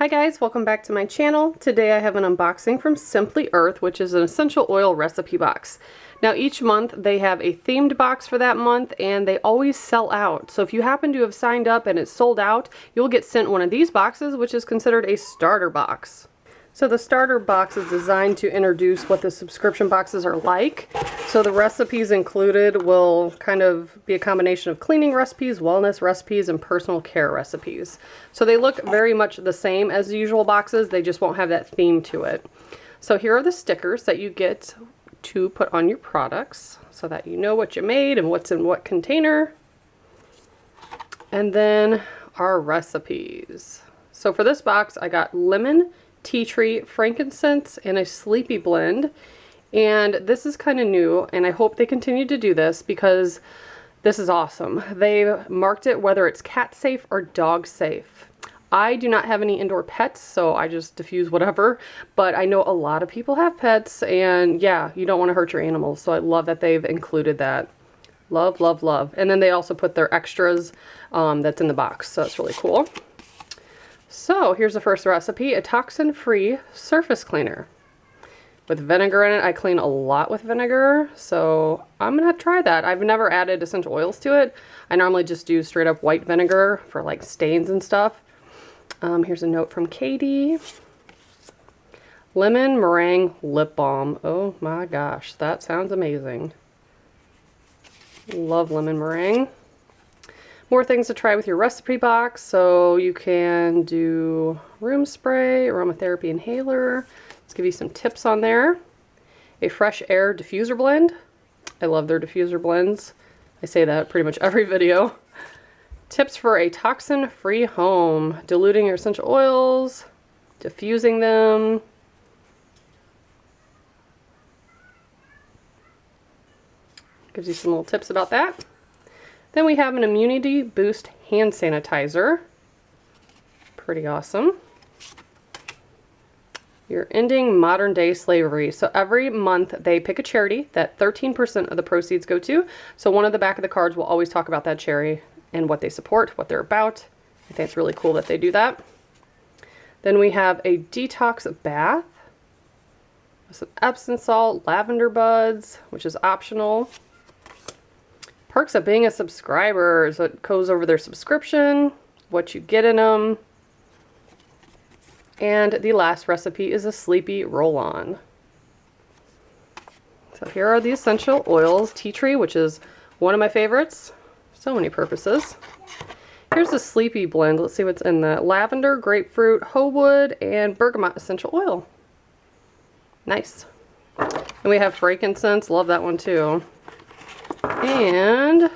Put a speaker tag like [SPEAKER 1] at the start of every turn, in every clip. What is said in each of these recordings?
[SPEAKER 1] Hi guys, welcome back to my channel. Today I have an unboxing from Simply Earth, which is an essential oil recipe box. Now each month they have a themed box for that month and they always sell out. So if you happen to have signed up and it's sold out, you'll get sent one of these boxes, which is considered a starter box. So the starter box is designed to introduce what the subscription boxes are like. So the recipes included will kind of be a combination of cleaning recipes, wellness recipes, and personal care recipes. So they look very much the same as the usual boxes, they just won't have that theme to it. So here are the stickers that you get to put on your products so that you know what you made and what's in what container. And then our recipes. So for this box I got lemon, tea tree, frankincense, and a sleepy blend. And this is kind of new, and I hope they continue to do this because this is awesome. They've marked it whether it's cat safe or dog safe. I do not have any indoor pets, so I just diffuse whatever, but I know a lot of people have pets, and yeah, you don't want to hurt your animals, so I love that they've included that. Love, love, love. And then they also put their extras that's in the box, so that's really cool. So here's the first recipe, a toxin-free surface cleaner. With vinegar in it, I clean a lot with vinegar, so I'm gonna try that. I've never added essential oils to it. I normally just do straight up white vinegar for like stains and stuff. Here's a note from Katie. Lemon meringue lip balm. Oh my gosh, that sounds amazing. Love lemon meringue. More things to try with your recipe box. So you can do room spray, aromatherapy inhaler. Let's give you some tips on there. A fresh air diffuser blend. I love their diffuser blends. I say that pretty much every video. Tips for a toxin-free home. Diluting your essential oils, diffusing them. Gives you some little tips about that. Then we have an immunity boost hand sanitizer. Pretty awesome. You're ending modern day slavery. So every month they pick a charity that 13% of the proceeds go to. So one of the back of the cards will always talk about that charity and what they support, what they're about. I think it's really cool that they do that. Then we have a detox bath with some Epsom salt, lavender buds, which is optional. Perks of being a subscriber, so it goes over their subscription, what you get in them. And the last recipe is a sleepy roll-on. So here are the essential oils. Tea tree, which is one of my favorites. So many purposes. Here's the sleepy blend. Let's see what's in that. Lavender, grapefruit, hoe wood, and bergamot essential oil. Nice. And we have frankincense. Love that one too. And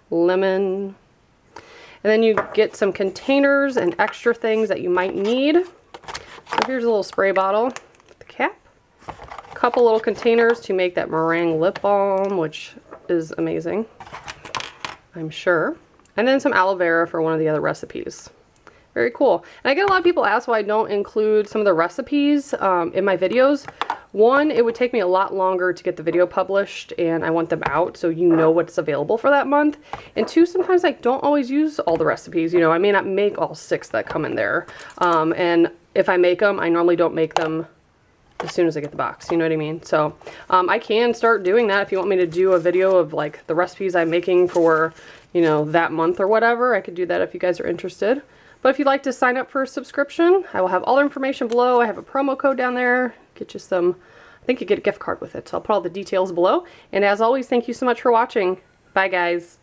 [SPEAKER 1] lemon. And then you get some containers and extra things that you might need. So here's a little spray bottle with the cap. A couple little containers to make that meringue lip balm, which is amazing, I'm sure. And then some aloe vera for one of the other recipes. Very cool. And I get a lot of people ask why I don't include some of the recipes in my videos. One, it would take me a lot longer to get the video published and I want them out so you know what's available for that month. And two, sometimes I don't always use all the recipes. You know, I may not make all 6 that come in there. And if I make them, I normally don't make them as soon as I get the box. You know what I mean? So I can start doing that if you want me to do a video of like the recipes I'm making for, you know, that month or whatever. I could do that if you guys are interested. But if you'd like to sign up for a subscription, I will have all the information below. I have a promo code down there. Get you some, I think you get a gift card with it. So I'll put all the details below. And as always, thank you so much for watching. Bye guys.